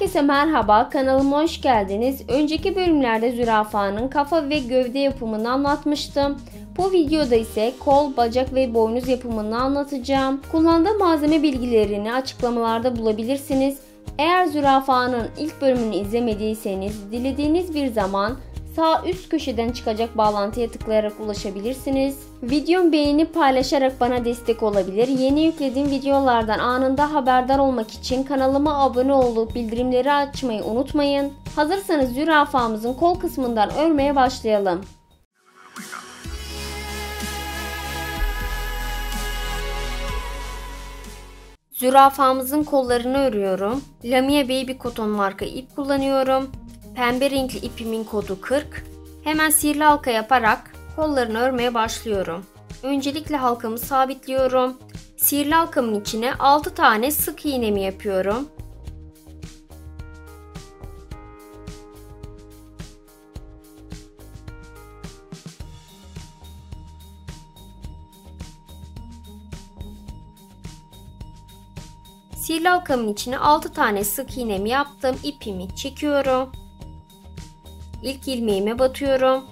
Herkese merhaba, kanalıma hoş geldiniz. Önceki bölümlerde zürafanın kafa ve gövde yapımını anlatmıştım. Bu videoda ise kol, bacak ve boynuz yapımını anlatacağım. Kullandığım malzeme bilgilerini açıklamalarda bulabilirsiniz. Eğer zürafanın ilk bölümünü izlemediyseniz dilediğiniz bir zaman sağ üst köşeden çıkacak bağlantıya tıklayarak ulaşabilirsiniz. Videomu beğenip paylaşarak bana destek olabilir. Yeni yüklediğim videolardan anında haberdar olmak için kanalıma abone olup bildirimleri açmayı unutmayın. Hazırsanız zürafamızın kol kısmından örmeye başlayalım. Zürafamızın kollarını örüyorum. Lamia Baby Cotton marka ip kullanıyorum. Pembe renkli ipimin kodu 40. Hemen sihirli halka yaparak kollarını örmeye başlıyorum. Öncelikle halkamı sabitliyorum. Sihirli halkamın içine 6 tane sık iğnemi yapıyorum. Sihirli halkamın içine 6 tane sık iğnemi yaptım. İpimi çekiyorum. İlk ilmeğime batıyorum.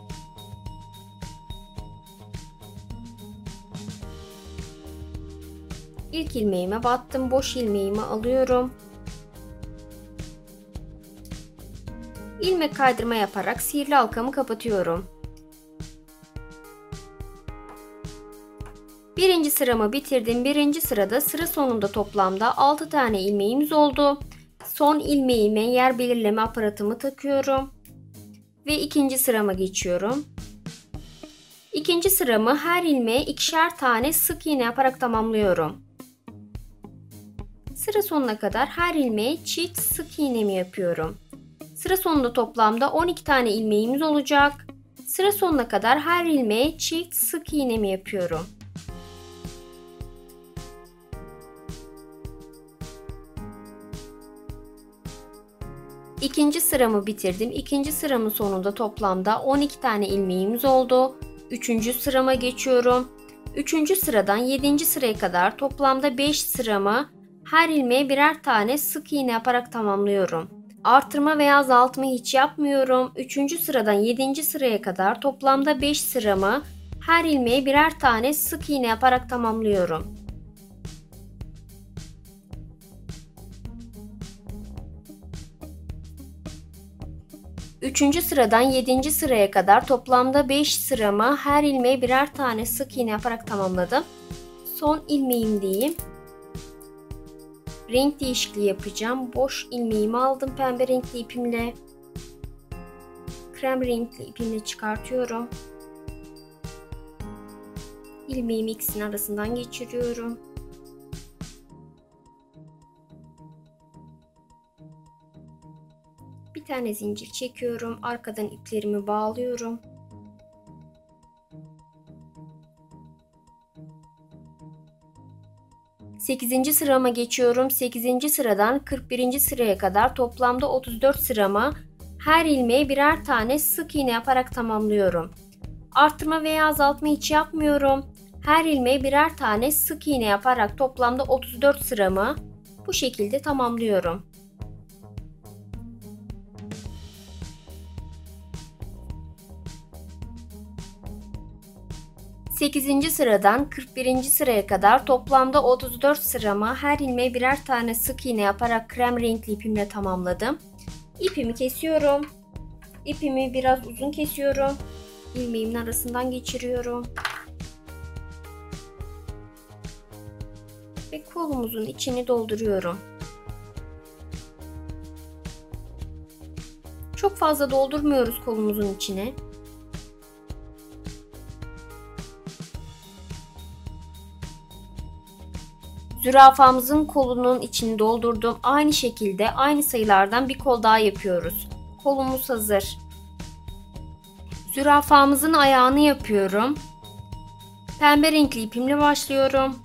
İlk ilmeğime battım. Boş ilmeğimi alıyorum. İlmek kaydırma yaparak sihirli halkamı kapatıyorum. Birinci sıramı bitirdim. Birinci sırada sıra sonunda toplamda 6 tane ilmeğimiz oldu. Son ilmeğime yer belirleme aparatımı takıyorum. Ve ikinci sırama geçiyorum. İkinci sıramı her ilmeğe ikişer tane sık iğne yaparak tamamlıyorum. Sıra sonuna kadar her ilmeğe çift sık iğnemi yapıyorum. Sıra sonunda toplamda 12 tane ilmeğimiz olacak. Sıra sonuna kadar her ilmeğe çift sık iğnemi yapıyorum. İkinci sıramı bitirdim. İkinci sıramın sonunda toplamda 12 tane ilmeğimiz oldu. Üçüncü sırama geçiyorum. Üçüncü sıradan 7. sıraya kadar toplamda 5 sıramı her ilmeğe birer tane sık iğne yaparak tamamlıyorum. Artırma veya azaltma hiç yapmıyorum. Üçüncü sıradan 7. sıraya kadar toplamda 5 sıramı her ilmeğe birer tane sık iğne yaparak tamamlıyorum. Üçüncü sıradan 7. sıraya kadar toplamda 5 sıramı her ilmeğe birer tane sık iğne yaparak tamamladım. Son ilmeğimdeyim. Renk değişikliği yapacağım. Boş ilmeğimi aldım pembe renkli ipimle. Krem renkli ipimle çıkartıyorum. İlmeğimi ikisinin arasından geçiriyorum. Bir tane zincir çekiyorum. Arkadan iplerimi bağlıyorum. Sekizinci sırama geçiyorum. 8. sıradan 41. sıraya kadar toplamda 34 sıramı her ilmeğe birer tane sık iğne yaparak tamamlıyorum. Artırma veya azaltma hiç yapmıyorum. Her ilmeğe birer tane sık iğne yaparak toplamda 34 sıramı bu şekilde tamamlıyorum. 8. sıradan 41. sıraya kadar toplamda 34 sıramı her ilmeğe birer tane sık iğne yaparak krem renkli ipimle tamamladım. İpimi kesiyorum. İpimi biraz uzun kesiyorum. İlmeğimin arasından geçiriyorum. Ve kolumuzun içini dolduruyorum. Çok fazla doldurmuyoruz kolumuzun içine. Zürafamızın kolunun içini doldurdum. Aynı şekilde aynı sayılardan bir kol daha yapıyoruz. Kolumuz hazır. Zürafamızın ayağını yapıyorum. Pembe renkli ipimle başlıyorum.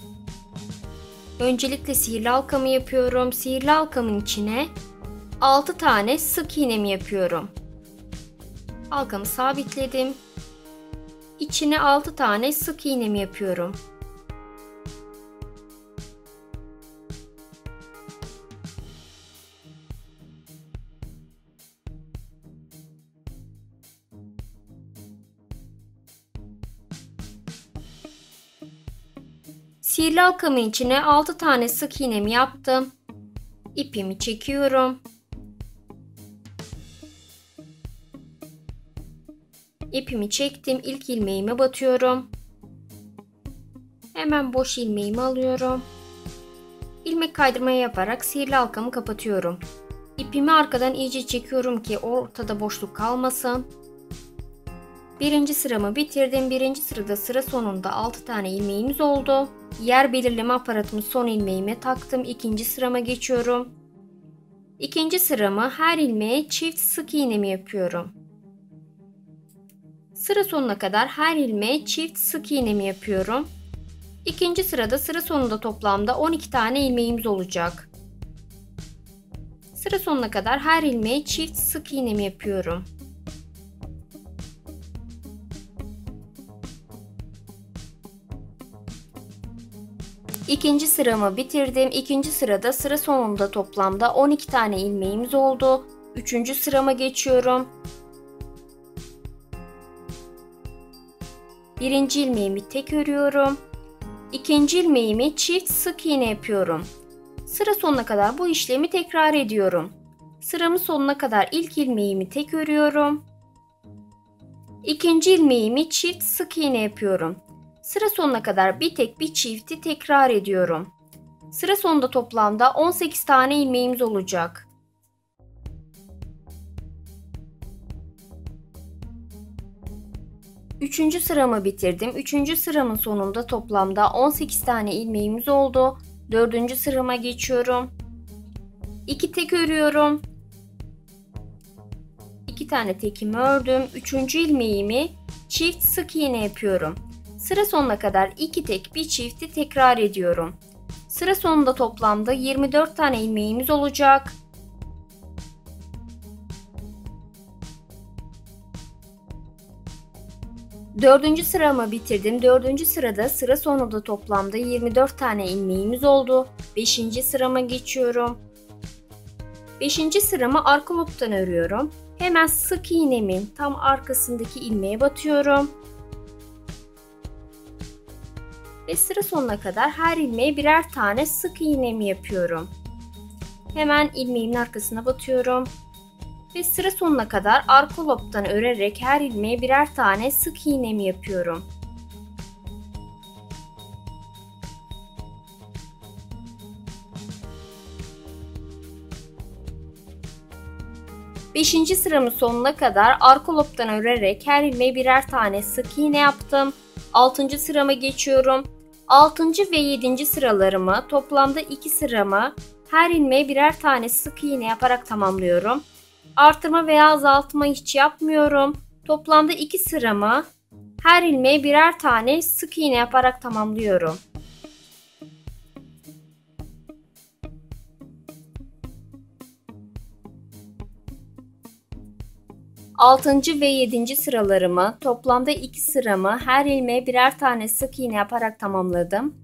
Öncelikle sihirli halkamı yapıyorum. Sihirli halkamın içine 6 tane sık iğnemi yapıyorum. Halkamı sabitledim. İçine 6 tane sık iğnemi yapıyorum. Sihirli halkamın içine 6 tane sık iğnemi yaptım. İpimi çekiyorum. İpimi çektim. İlk ilmeğime batıyorum. Hemen boş ilmeğimi alıyorum. İlmek kaydırmayı yaparak sihirli halkamı kapatıyorum. İpimi arkadan iyice çekiyorum ki ortada boşluk kalmasın. Birinci sıramı bitirdim. Birinci sırada sıra sonunda 6 tane ilmeğimiz oldu. Yer belirleme aparatımı son ilmeğime taktım. İkinci sırama geçiyorum. İkinci sıramı her ilmeğe çift sık iğnemi yapıyorum. Sıra sonuna kadar her ilmeğe çift sık iğnemi yapıyorum. İkinci sırada sıra sonunda toplamda 12 tane ilmeğimiz olacak. Sıra sonuna kadar her ilmeğe çift sık iğnemi yapıyorum. İkinci sıramı bitirdim. İkinci sırada sıra sonunda toplamda 12 tane ilmeğimiz oldu. Üçüncü sırama geçiyorum. Birinci ilmeğimi tek örüyorum. İkinci ilmeğimi çift sık iğne yapıyorum. Sıra sonuna kadar bu işlemi tekrar ediyorum. Sıramın sonuna kadar ilk ilmeğimi tek örüyorum. İkinci ilmeğimi çift sık iğne yapıyorum. Sıra sonuna kadar bir tek bir çifti tekrar ediyorum. Sıra sonunda toplamda 18 tane ilmeğimiz olacak. Üçüncü sıramı bitirdim. Üçüncü sıramın sonunda toplamda 18 tane ilmeğimiz oldu. Dördüncü sırama geçiyorum. 2 tek örüyorum. 2 tane tekimi ördüm. Üçüncü ilmeğimi çift sık iğne yapıyorum. Sıra sonuna kadar 2 tek bir çifti tekrar ediyorum. Sıra sonunda toplamda 24 tane ilmeğimiz olacak. Dördüncü sıramı bitirdim. Dördüncü sırada sıra sonunda toplamda 24 tane ilmeğimiz oldu. Beşinci sırama geçiyorum. Beşinci sıramı arka lobdan örüyorum. Hemen sık iğnemin tam arkasındaki ilmeğe batıyorum. Ve sıra sonuna kadar her ilmeğe birer tane sık iğnemi yapıyorum. Hemen ilmeğimin arkasına batıyorum. Ve sıra sonuna kadar arka lobdan örerek her ilmeğe birer tane sık iğnemi yapıyorum. Beşinci sıramın sonuna kadar arka lobdan örerek her ilmeğe birer tane sık iğne yaptım. Altıncı sırama geçiyorum. Altıncı ve yedinci sıralarımı toplamda 2 sıramı her ilmeğe birer tane sık iğne yaparak tamamlıyorum. Artırma veya azaltma hiç yapmıyorum. Toplamda 2 sıramı her ilmeğe birer tane sık iğne yaparak tamamlıyorum. Altıncı ve yedinci sıralarımı toplamda 2 sıramı her ilmeğe birer tane sık iğne yaparak tamamladım.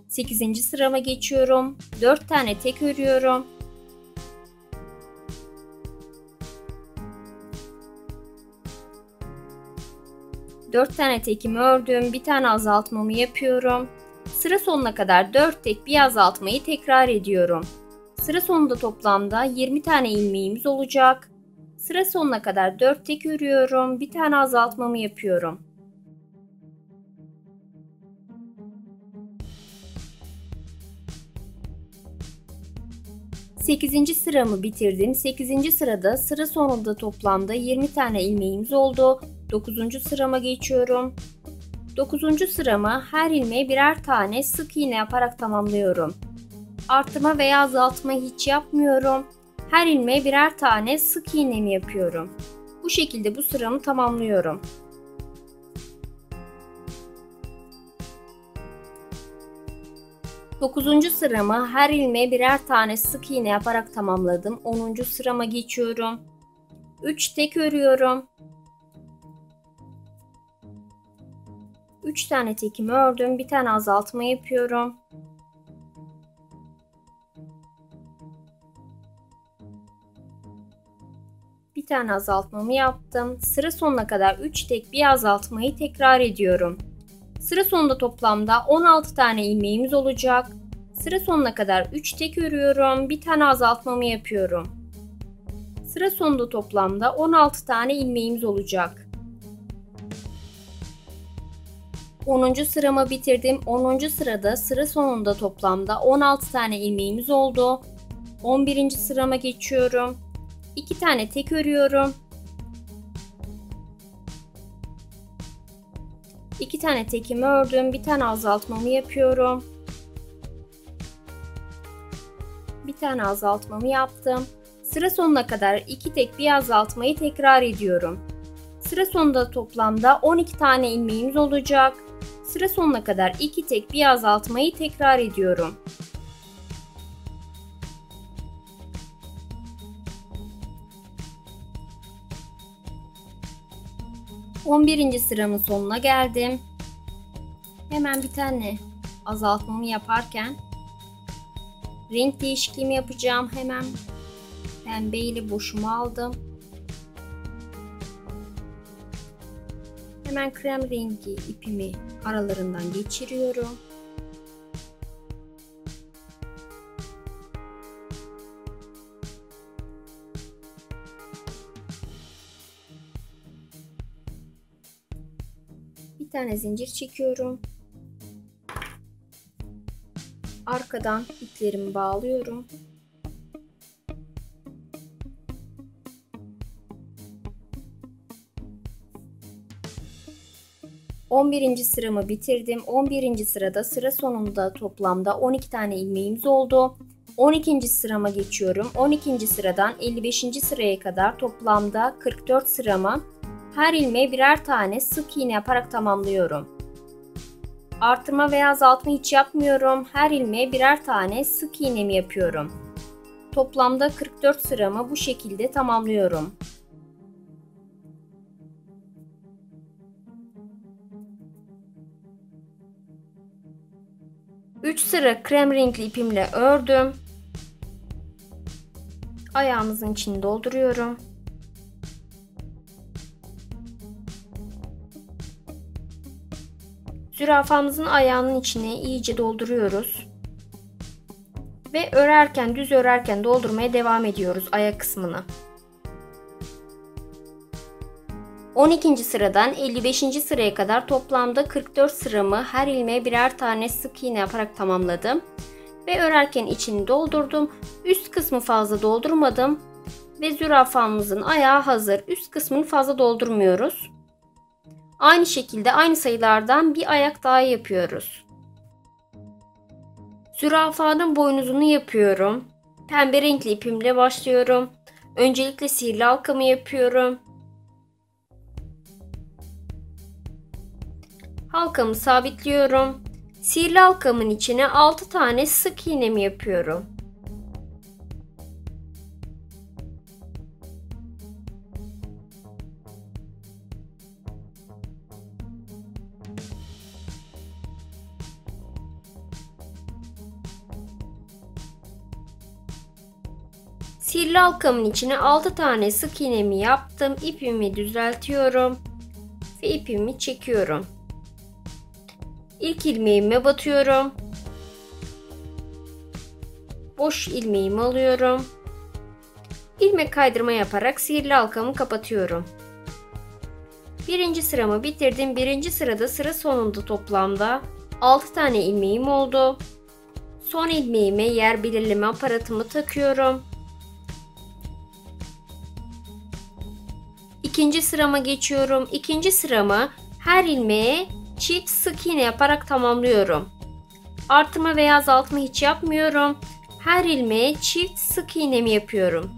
8. sırama geçiyorum. 4 tane tek örüyorum. Dört tane tekimi ördüm. Bir tane azaltmamı yapıyorum. Sıra sonuna kadar 4 tek bir azaltmayı tekrar ediyorum. Sıra sonunda toplamda 20 tane ilmeğimiz olacak. Sıra sonuna kadar 4 tek örüyorum. Bir tane azaltmamı yapıyorum. Sekizinci sıramı bitirdim. 8. sırada sıra sonunda toplamda 20 tane ilmeğimiz oldu. 9. sırama geçiyorum. 9. sıramı her ilmeğe birer tane sık iğne yaparak tamamlıyorum. Artırma veya azaltma hiç yapmıyorum. Her ilmeğe birer tane sık iğnemi yapıyorum. Bu şekilde bu sıramı tamamlıyorum. Dokuzuncu sıramı her ilmeğe birer tane sık iğne yaparak tamamladım. 10. sırama geçiyorum. 3 tek örüyorum. 3 tane tekimi ördüm. Bir tane azaltma yapıyorum. Bir tane azaltmamı yaptım. Sıra sonuna kadar 3 tek bir azaltmayı tekrar ediyorum. Sıra sonunda toplamda 16 tane ilmeğimiz olacak. Sıra sonuna kadar 3 tek örüyorum. Bir tane azaltmamı yapıyorum. Sıra sonunda toplamda 16 tane ilmeğimiz olacak. 10. sıramı bitirdim. 10. sırada sıra sonunda toplamda 16 tane ilmeğimiz oldu. 11. sırama geçiyorum. 2 tane tek örüyorum. 2 tane tekimi ördüm. Bir tane azaltmamı yapıyorum. Bir tane azaltmamı yaptım. Sıra sonuna kadar 2 tek bir azaltmayı tekrar ediyorum. Sıra sonunda toplamda 12 tane ilmeğimiz olacak. Sıra sonuna kadar 2 tek bir azaltmayı tekrar ediyorum. ...11. sıramın sonuna geldim. Hemen bir tane azaltmamı yaparken renk değişikliğimi yapacağım. Hemen pembe ile boşumu aldım. Hemen krem rengi ipimi aralarından geçiriyorum. Bir tane zincir çekiyorum. Arkadan iplerimi bağlıyorum. ...11. sıramı bitirdim. 11. sırada sıra sonunda toplamda 12 tane ilmeğimiz oldu. 12. sırama geçiyorum. 12. sıradan 55. sıraya kadar toplamda 44 sıramı her ilmeğe birer tane sık iğne yaparak tamamlıyorum. Artırma veya azaltma hiç yapmıyorum. Her ilmeğe birer tane sık iğnemi yapıyorum. Toplamda 44 sıramı bu şekilde tamamlıyorum. Üç sıra krem renkli ipimle ördüm. Ayağımızın içini dolduruyorum. Zürafamızın ayağının içine iyice dolduruyoruz. Ve örerken, düz örerken doldurmaya devam ediyoruz ayak kısmını. 12. sıradan 55. sıraya kadar toplamda 44 sıramı her ilmeğe birer tane sık iğne yaparak tamamladım. Ve örerken içini doldurdum. Üst kısmı fazla doldurmadım. Ve zürafamızın ayağı hazır. Üst kısmını fazla doldurmuyoruz. Aynı şekilde aynı sayılardan bir ayak daha yapıyoruz. Zürafanın boynuzunu yapıyorum. Pembe renkli ipimle başlıyorum. Öncelikle sihirli halkamı yapıyorum. Halkamı sabitliyorum. Sihirli halkamın içine 6 tane sık iğnemi yapıyorum. Sihirli halkamın içine 6 tane sık iğnemi yaptım. İpimi düzeltiyorum ve ipimi çekiyorum. İlk ilmeğime batıyorum. Boş ilmeğimi alıyorum. İlmek kaydırma yaparak sihirli halkamı kapatıyorum. Birinci sıramı bitirdim. Birinci sırada sıra sonunda toplamda 6 tane ilmeğim oldu. Son ilmeğime yer belirleme aparatımı takıyorum. İkinci sırama geçiyorum. İkinci sıramı her ilmeğe çift sık iğne yaparak tamamlıyorum. Artırma veya azaltma hiç yapmıyorum. Her ilmeğe çift sık iğnemi yapıyorum.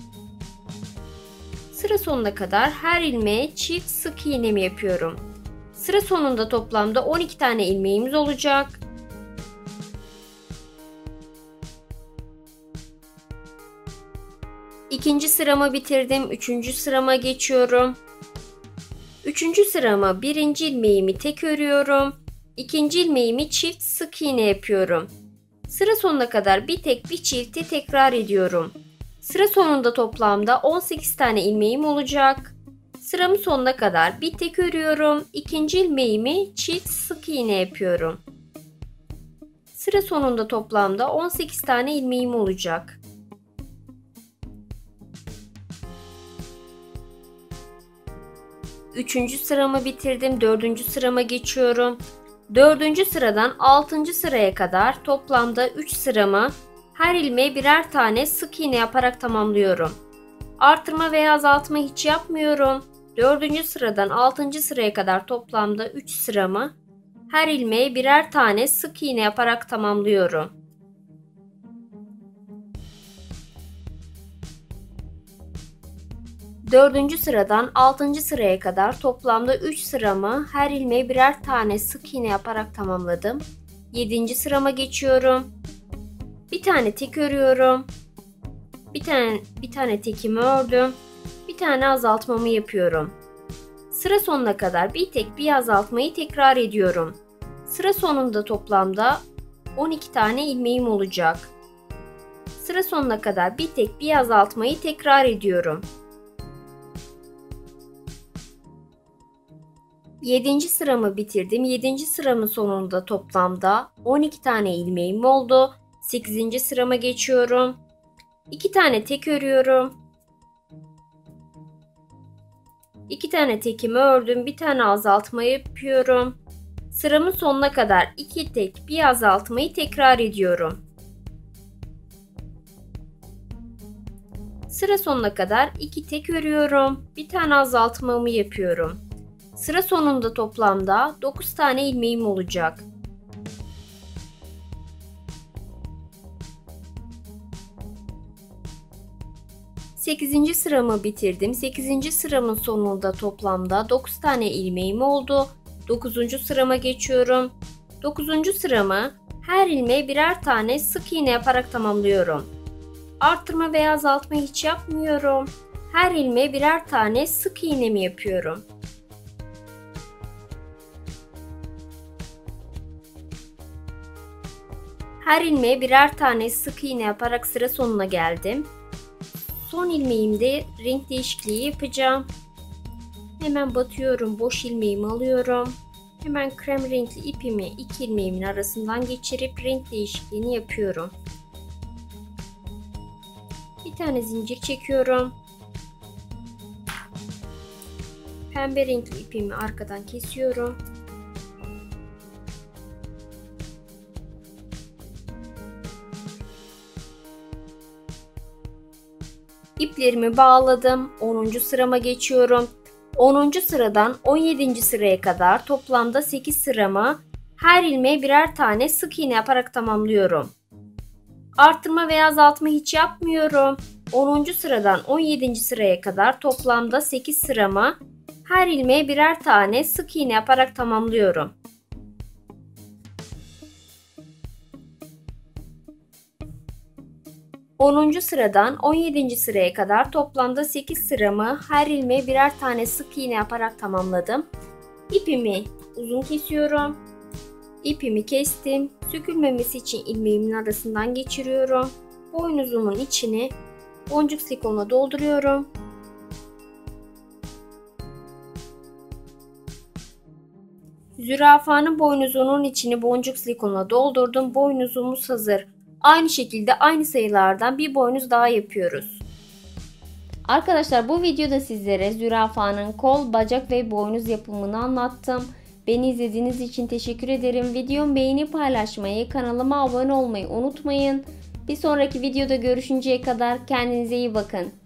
Sıra sonuna kadar her ilmeğe çift sık iğnemi yapıyorum. Sıra sonunda toplamda 12 tane ilmeğimiz olacak. İkinci sıramı bitirdim. Üçüncü sırama geçiyorum. Üçüncü sırama birinci ilmeğimi tek örüyorum. İkinci ilmeğimi çift sık iğne yapıyorum. Sıra sonuna kadar bir tek bir çifti tekrar ediyorum. Sıra sonunda toplamda 18 tane ilmeğim olacak. Sıramın sonuna kadar bir tek örüyorum. İkinci ilmeğimi çift sık iğne yapıyorum. Sıra sonunda toplamda 18 tane ilmeğim olacak. Üçüncü sıramı bitirdim. Dördüncü sırama geçiyorum. Dördüncü sıradan 6. sıraya kadar toplamda 3 sıramı her ilmeğe birer tane sık iğne yaparak tamamlıyorum. Artırma veya azaltma hiç yapmıyorum. 4. sıradan 6. sıraya kadar toplamda 3 sıramı her ilmeğe birer tane sık iğne yaparak tamamlıyorum. Dördüncü sıradan 6. sıraya kadar toplamda 3 sıramı her ilmeğe birer tane sık iğne yaparak tamamladım. 7. sırama geçiyorum. Bir tane tek örüyorum. Bir tane tekimi ördüm. Bir tane azaltmamı yapıyorum. Sıra sonuna kadar bir tek bir azaltmayı tekrar ediyorum. Sıra sonunda toplamda 12 tane ilmeğim olacak. Sıra sonuna kadar bir tek bir azaltmayı tekrar ediyorum. 7. sıramı bitirdim. 7. sıramın sonunda toplamda 12 tane ilmeğim oldu. 8. sırama geçiyorum. 2 tane tek örüyorum. 2 tane tekimi ördüm. Bir tane azaltma yapıyorum. Sıramın sonuna kadar 2 tek bir azaltmayı tekrar ediyorum. Sıra sonuna kadar 2 tek örüyorum. Bir tane azaltmamı yapıyorum. Sıra sonunda toplamda 9 tane ilmeğim olacak. Sekizinci sıramı bitirdim. 8. sıramın sonunda toplamda 9 tane ilmeğim oldu. 9. sırama geçiyorum. 9. sıramı her ilmeğe birer tane sık iğne yaparak tamamlıyorum. Artırma veya azaltma hiç yapmıyorum. Her ilmeğe birer tane sık iğnemi yapıyorum. Her ilmeğe birer tane sık iğne yaparak sıra sonuna geldim. Son ilmeğimde renk değişikliği yapacağım. Hemen batıyorum, boş ilmeğimi alıyorum. Hemen krem renkli ipimi iki ilmeğimin arasından geçirip renk değişikliğini yapıyorum. Bir tane zincir çekiyorum. Pembe renkli ipimi arkadan kesiyorum. İplerimi bağladım. 10. sırama geçiyorum. 10. sıradan 17. sıraya kadar toplamda 8 sıramı her ilmeğe birer tane sık iğne yaparak tamamlıyorum. Artırma veya azaltma hiç yapmıyorum. 10. sıradan 17. sıraya kadar toplamda 8 sıramı her ilmeğe birer tane sık iğne yaparak tamamlıyorum. Onuncu sıradan 17. sıraya kadar toplamda 8 sıramı her ilmeğe birer tane sık iğne yaparak tamamladım. İpimi uzun kesiyorum. İpimi kestim. Sökülmemesi için ilmeğimin arasından geçiriyorum. Boynuzumun içini boncuk silikonla dolduruyorum. Zürafanın boynuzunun içini boncuk silikonla doldurdum. Boynuzumuz hazır. Aynı şekilde aynı sayılardan bir boynuz daha yapıyoruz. Arkadaşlar bu videoda sizlere zürafanın kol, bacak ve boynuz yapımını anlattım. Beni izlediğiniz için teşekkür ederim. Videomu beğenip paylaşmayı, kanalıma abone olmayı unutmayın. Bir sonraki videoda görüşünceye kadar kendinize iyi bakın.